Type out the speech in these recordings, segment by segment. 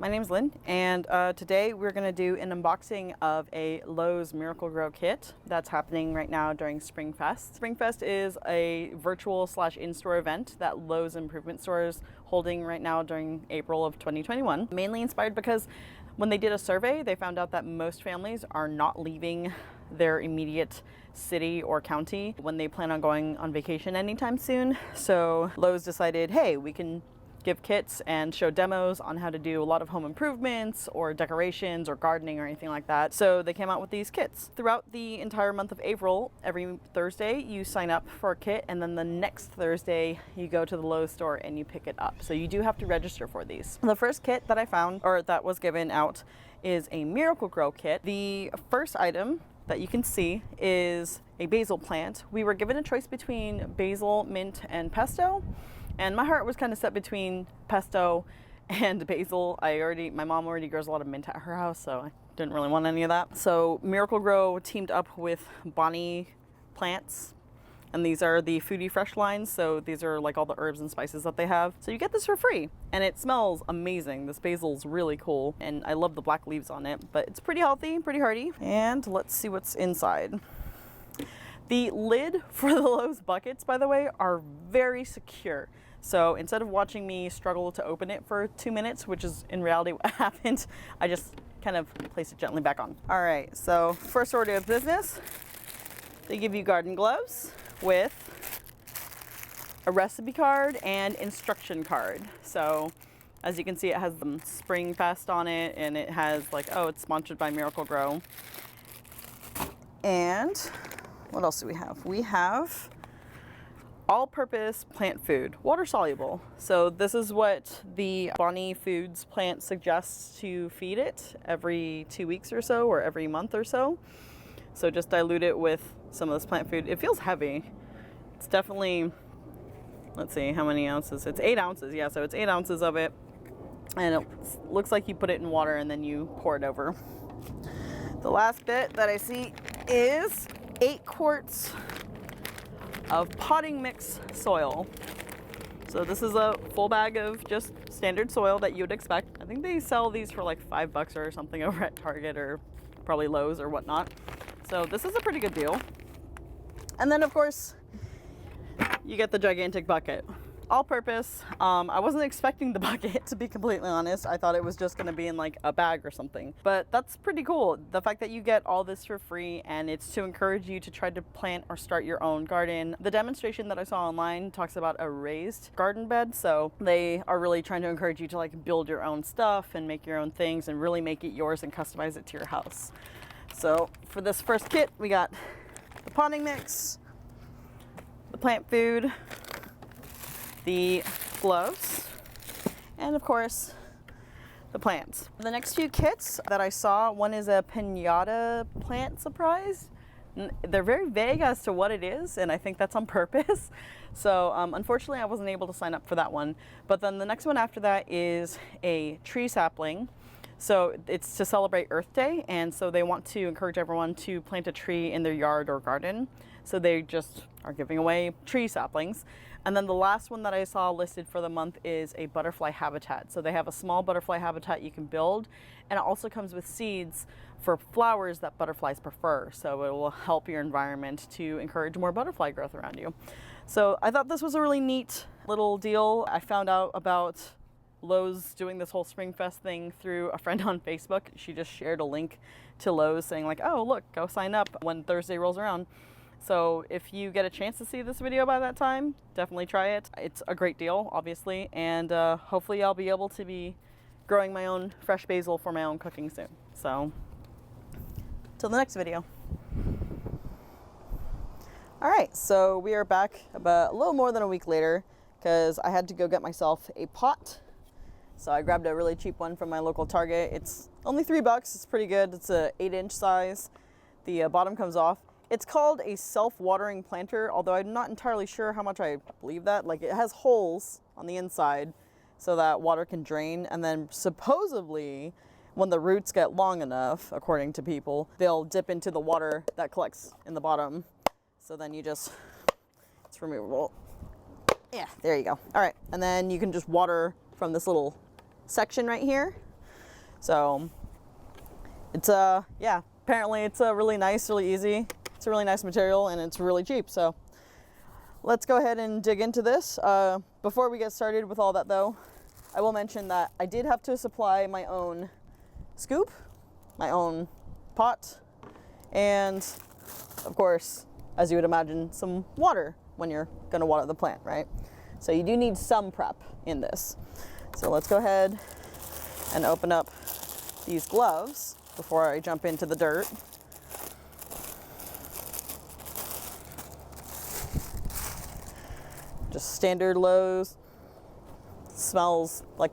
my name's Lynn, and today we're going to do an unboxing of a Lowe's Miracle-Gro kit that's happening right now during Spring Fest. Spring Fest is a virtual / in-store event that Lowe's Improvement Store is holding right now during April of 2021. Mainly inspired because when they did a survey, they found out that most families are not leaving their immediate city or county when they plan on going on vacation anytime soon. So Lowe's decided, hey, we can give kits and show demos on how to do a lot of home improvements or decorations or gardening or anything like that. So they came out with these kits. Throughout the entire month of April, every Thursday you sign up for a kit, and then the next Thursday you go to the Lowe's store and you pick it up. So you do have to register for these. The first kit that I found, or that was given out, is a Miracle-Gro kit. The first item that you can see is a basil plant. We were given a choice between basil, mint, and pesto. And my heart was kind of set between pesto and basil. My mom already grows a lot of mint at her house, so I didn't really want any of that. So Miracle-Gro teamed up with Bonnie Plants, and these are the Foodie Fresh lines. So these are like all the herbs and spices that they have. So you get this for free, and it smells amazing. This basil's really cool, and I love the black leaves on it, but it's pretty healthy, pretty hearty. And let's see what's inside. The lid for the Lowe's buckets, by the way, are very secure. So instead of watching me struggle to open it for 2 minutes, which is in reality what happened, I just kind of place it gently back on. All right, so first order of business, they give you garden gloves with a recipe card and instruction card. So as you can see, it has the Spring Fest on it, and it has like, oh, it's sponsored by Miracle-Gro. And what else do we have? We have all-purpose plant food, water soluble. So this is what the Bonnie Foods plant suggests to feed it every 2 weeks or so, or every month or so. So just dilute it with some of this plant food. It feels heavy. It's definitely, let's see, how many ounces? It's 8 ounces, yeah, so it's 8 ounces of it. And it looks like you put it in water and then you pour it over. The last bit that I see is 8 quarts of potting mix soil. So this is a full bag of just standard soil that you would expect. I think they sell these for like $5 or something over at Target or probably Lowe's or whatnot. So this is a pretty good deal. And then of course, you get the gigantic bucket. All purpose. I wasn't expecting the bucket, to be completely honest. I thought it was just going to be in like a bag or something, but that's pretty cool. The fact that you get all this for free, and it's to encourage you to try to plant or start your own garden. The demonstration that I saw online talks about a raised garden bed, so they are really trying to encourage you to like build your own stuff and make your own things and really make it yours and customize it to your house. So for this first kit, we got the potting mix, the plant food, the gloves, and of course the plants. The next few kits that I saw, one is a piñata plant surprise. They're very vague as to what it is, and I think that's on purpose. So unfortunately I wasn't able to sign up for that one. But then the next one after that is a tree sapling. So it's to celebrate Earth Day, and so they want to encourage everyone to plant a tree in their yard or garden. So they just are giving away tree saplings. And then the last one that I saw listed for the month is a butterfly habitat. So they have a small butterfly habitat you can build, and it also comes with seeds for flowers that butterflies prefer. So it will help your environment to encourage more butterfly growth around you. So I thought this was a really neat little deal. I found out about Lowe's doing this whole Spring Fest thing through a friend on Facebook. She just shared a link to Lowe's saying like, oh, look, go sign up when Thursday rolls around. So if you get a chance to see this video by that time, definitely try it. It's a great deal, obviously, and hopefully I'll be able to be growing my own fresh basil for my own cooking soon. So, till the next video. All right, so we are back about a little more than a week later because I had to go get myself a pot. So I grabbed a really cheap one from my local Target. It's only $3, it's pretty good. It's a 8-inch size. The bottom comes off. It's called a self-watering planter, although I'm not entirely sure how much I believe that. Like, it has holes on the inside so that water can drain, and then supposedly when the roots get long enough, according to people, they'll dip into the water that collects in the bottom. So then you just, it's removable. Yeah, there you go. All right, and then you can just water from this little section right here. So it's yeah, apparently it's really nice, really easy. It's a really nice material and it's really cheap. So let's go ahead and dig into this. Before we get started with all that though, I will mention that I did have to supply my own scoop, my own pot, and of course, as you would imagine, some water when you're gonna water the plant, right? So you do need some prep in this. So let's go ahead and open up these gloves before I jump into the dirt. Just standard Lowe's. Smells like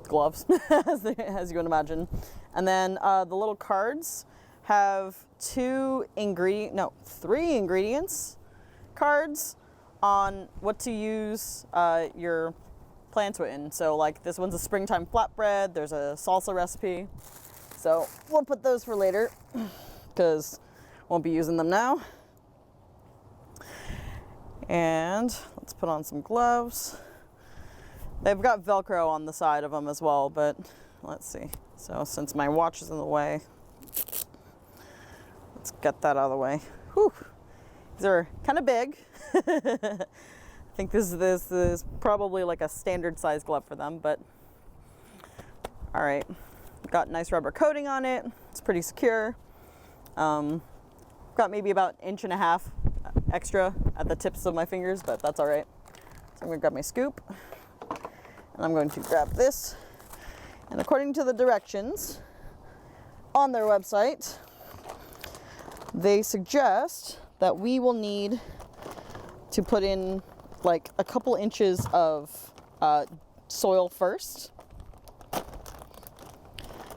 gloves, as you would imagine. And then the little cards have three ingredients cards on what to use your plants in. So like this one's a springtime flatbread, there's a salsa recipe. So we'll put those for later because won't be using them now. And let's put on some gloves. They've got Velcro on the side of them as well, but let's see. So since my watch is in the way, let's get that out of the way. Whew. These are kind of big. I think this is probably like a standard size glove for them, but all right. Got nice rubber coating on it. It's pretty secure. Got maybe about 1.5 inches extra at the tips of my fingers, but that's all right. So I'm gonna grab my scoop and I'm going to grab this. And according to the directions on their website, they suggest that we will need to put in like a couple inches of soil first.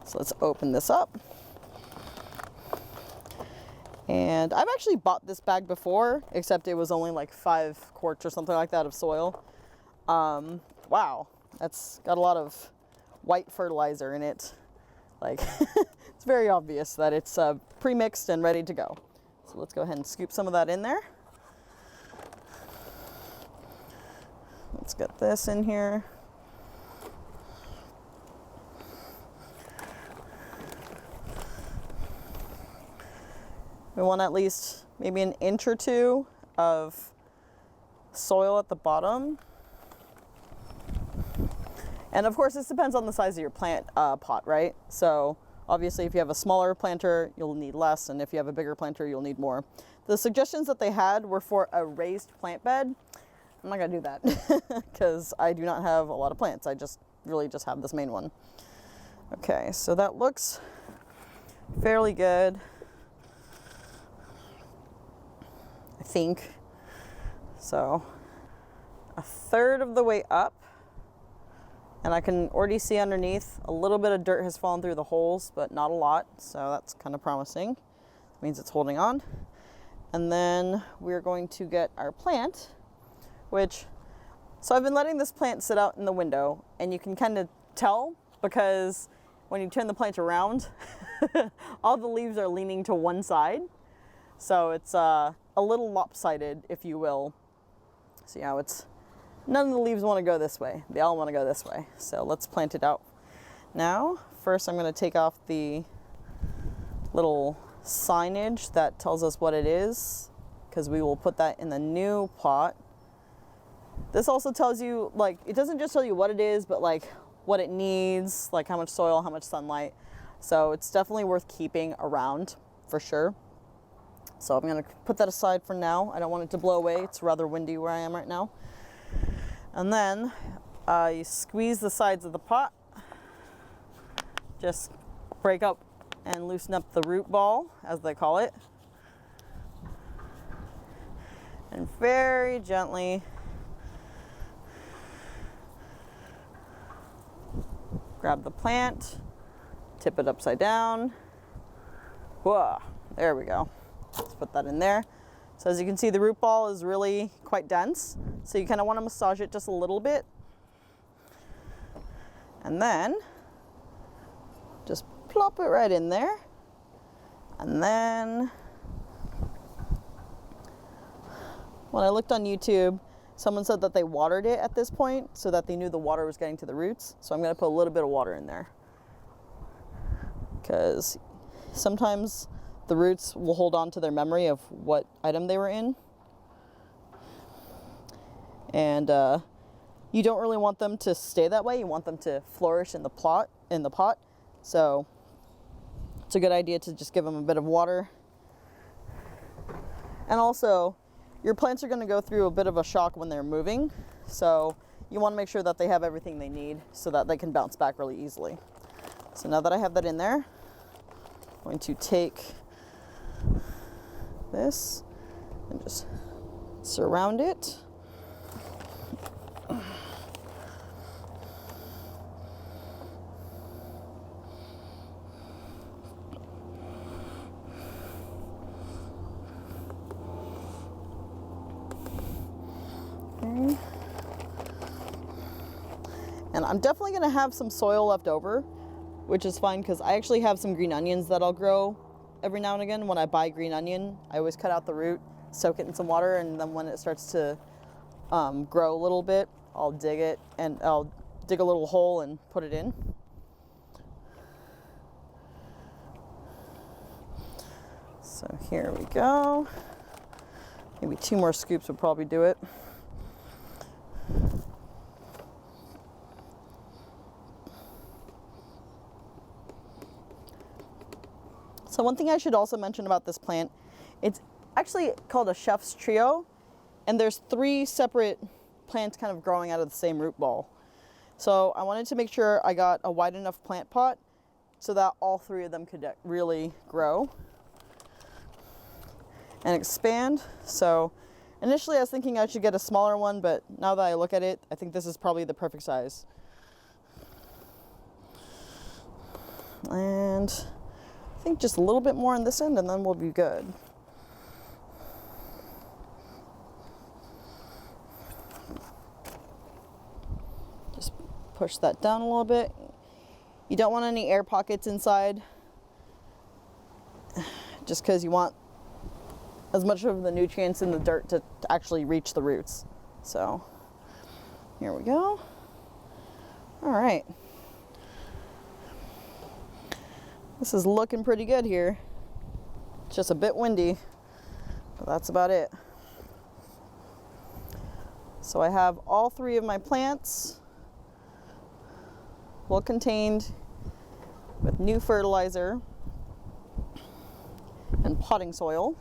So let's open this up. And I've actually bought this bag before, except it was only like 5 quarts or something like that of soil. Wow, that's got a lot of white fertilizer in it. Like, it's very obvious that it's pre-mixed and ready to go. So let's go ahead and scoop some of that in there. Let's get this in here. We want at least maybe 1 inch or 2 of soil at the bottom. And of course, this depends on the size of your plant pot, right? So obviously, if you have a smaller planter, you'll need less. And if you have a bigger planter, you'll need more. The suggestions that they had were for a raised plant bed. I'm not gonna do that because I do not have a lot of plants. I really just have this main one. Okay, so that looks fairly good, I think. So 1/3 of the way up, and I can already see underneath a little bit of dirt has fallen through the holes, but not a lot, so that's kind of promising. It means it's holding on. And then we're going to get our plant, so I've been letting this plant sit out in the window, and you can kind of tell because when you turn the plant around, all the leaves are leaning to one side. So it's a little lopsided, if you will. See how none of the leaves want to go this way. They all want to go this way. So let's plant it out. Now, first I'm going to take off the little signage that tells us what it is, because we will put that in the new pot. This also tells you, like, it doesn't just tell you what it is, but like what it needs, like how much soil, how much sunlight. So it's definitely worth keeping around for sure. So I'm going to put that aside for now. I don't want it to blow away. It's rather windy where I am right now. And then you squeeze the sides of the pot. Just break up and loosen up the root ball, as they call it. And very gently grab the plant, tip it upside down. Whoa, there we go. Let's put that in there. So as you can see, the root ball is really quite dense. So you kind of want to massage it just a little bit. And then just plop it right in there. And then when I looked on YouTube, someone said that they watered it at this point so that they knew the water was getting to the roots. So I'm going to put a little bit of water in there. because sometimes the roots will hold on to their memory of what item they were in. And you don't really want them to stay that way. You want them to flourish in the pot. So it's a good idea to just give them a bit of water. And also, your plants are going to go through a bit of a shock when they're moving. So you want to make sure that they have everything they need so that they can bounce back really easily. So now that I have that in there, I'm going to take this and just surround it. Okay. And I'm definitely going to have some soil left over, which is fine because I actually have some green onions that I'll grow every now and again. When I buy green onion, I always cut out the root, soak it in some water, and then when it starts to grow a little bit, I'll dig it and I'll dig a little hole and put it in. So here we go. Maybe 2 more scoops would probably do it. So one thing I should also mention about this plant, it's actually called a chef's trio, and there's 3 separate plants kind of growing out of the same root ball. So I wanted to make sure I got a wide enough plant pot so that all 3 of them could really grow and expand. So initially I was thinking I should get a smaller one, but now that I look at it, I think this is probably the perfect size. And I think just a little bit more on this end and then we'll be good. Just push that down a little bit. You don't want any air pockets inside, just because you want as much of the nutrients in the dirt to actually reach the roots. So here we go. All right. This is looking pretty good here. It's just a bit windy, but that's about it. So I have all 3 of my plants well contained with new fertilizer and potting soil.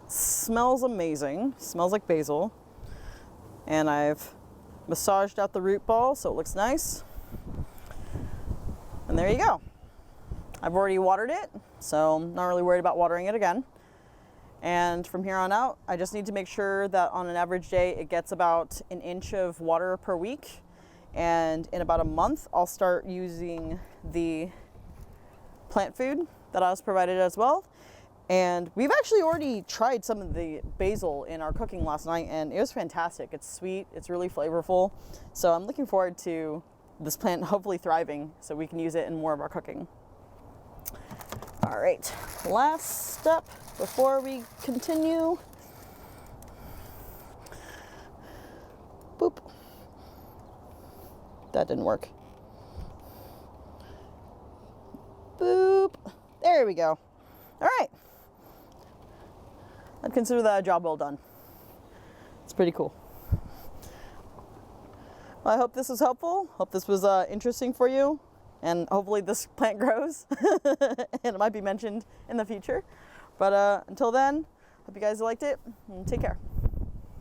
Smells amazing. Smells like basil. And I've massaged out the root ball so it looks nice. And there you go. I've already watered it, so I'm not really worried about watering it again. And from here on out, I just need to make sure that on an average day, it gets about 1 inch of water per week. And in about a month, I'll start using the plant food that I was provided as well. And we've actually already tried some of the basil in our cooking last night, and it was fantastic. It's sweet, it's really flavorful. So I'm looking forward to this plant hopefully thriving so we can use it in more of our cooking. All right, last step before we continue. Boop. That didn't work. Boop. There we go. All right. I'd consider that a job well done. It's pretty cool. Well, I hope this was helpful. Hope this was interesting for you. And hopefully this plant grows and it might be mentioned in the future. But until then, hope you guys liked it and take care.